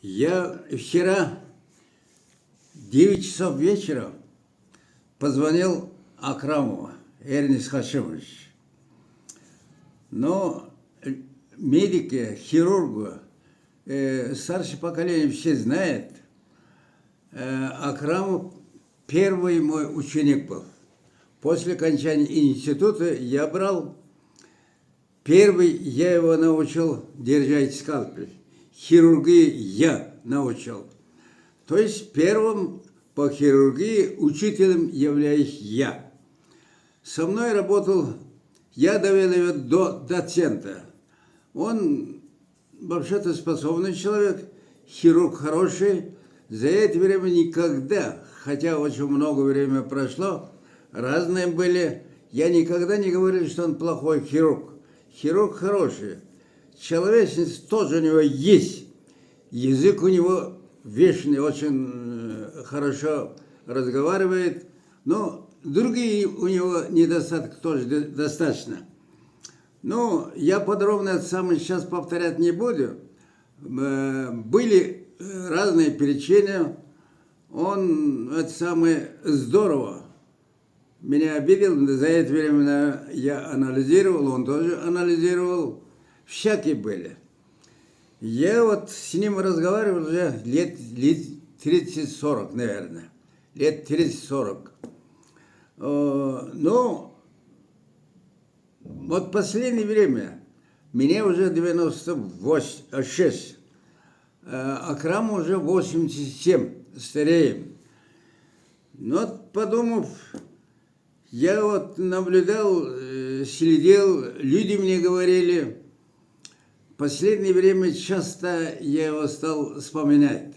Я вчера в 9 часов вечера позвонил Акрамову Эрнис Хашимович. Но медики, хирургу, старшее поколение все знает, Акрамов первый мой ученик был. После окончания института я брал, первый я его научил держать скальпель. Хирургии я научил. То есть первым по хирургии учителем являюсь я. Со мной работал, я довел его до доцента. Он вообще-то способный человек, хирург хороший. За это время никогда, хотя очень много времени прошло, разные были, я никогда не говорил, что он плохой хирург. Хирург хороший. Человечность тоже у него есть. Язык у него вечный, очень хорошо разговаривает. Но другие у него недостатки тоже достаточно. Но я подробно это самое сейчас повторять не буду. Были разные причины. Он это самое здорово меня обидел. За это время я анализировал, он тоже анализировал. Всякие были. Я вот с ним разговаривал уже лет 30-40, наверное. Лет 30-40. Но вот в последнее время, мне уже 96, Акраму уже 87, стареем. Но подумав, я вот наблюдал, следил, люди мне говорили, в последнее время часто я его стал вспоминать.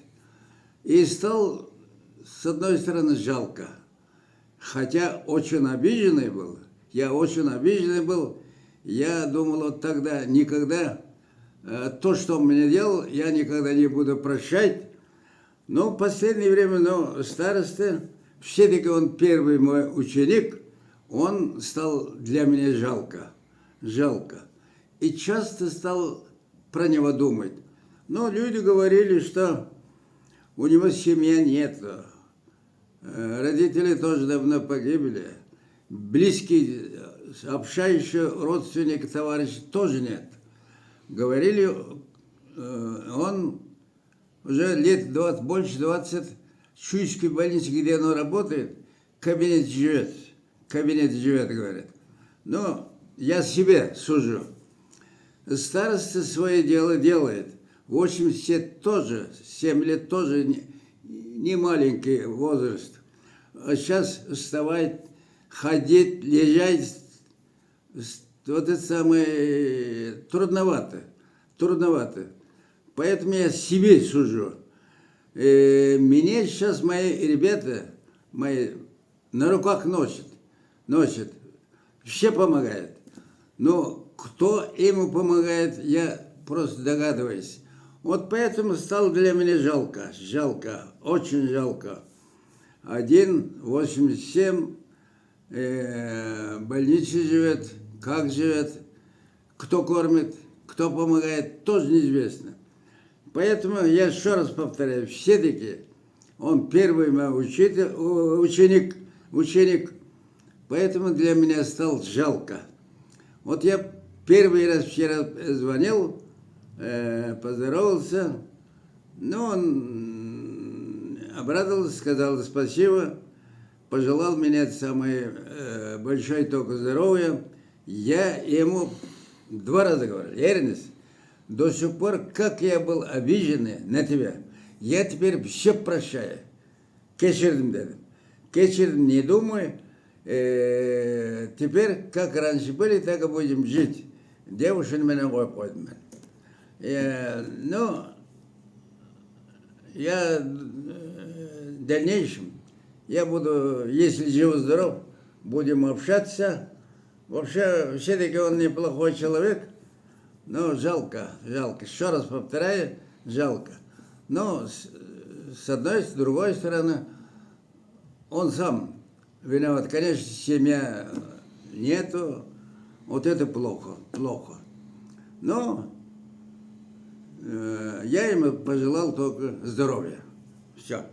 И стал, с одной стороны, жалко. Хотя очень обиженный был. Я очень обиженный был. Я думал вот тогда никогда то, что он мне делал, я никогда не буду прощать. Но в последнее время, староста, все-таки он первый мой ученик, он стал для меня жалко. Жалко. И часто стал про него думать. Но люди говорили, что у него семьи нет. Родители тоже давно погибли. Близкие, общающие родственники, товарищи тоже нет. Говорили, он уже лет 20, больше 20 в Чуйской больнице, где он работает, кабинет живет, говорят. Но я себе сужу. Староста свое дело делает. 80 лет тоже, 7 лет тоже не маленький возраст. А сейчас вставать, ходить, лежать, вот это самое трудновато. Поэтому я себе сужу. Меня сейчас мои ребята, на руках носят, все помогают. Но кто ему помогает, я просто догадываюсь. Вот поэтому стало для меня жалко, очень жалко. 87, в больнице живет, как живет, кто кормит, кто помогает, тоже неизвестно. Поэтому я еще раз повторяю, все-таки он первый мой ученик, поэтому для меня стало жалко. Вот я первый раз вчера звонил, поздоровался, но он обрадовался, сказал спасибо, пожелал мне самое большое только здоровья. Я ему 2 раза говорил: Эрнис, до сих пор, как я был обиженный на тебя, я теперь все прощаю. Кешірдім dedim. Кешірдім, не думай. Теперь, как раньше были, так и будем жить. Девушка меня выходит. Но я в дальнейшем, я буду, если жив-здоров, будем общаться. Вообще, все-таки он неплохой человек, но жалко. Еще раз повторяю, жалко. Но с одной, с другой стороны, он сам виноват. Конечно, семья нету, вот это плохо. Но Я ему пожелал только здоровья. Все.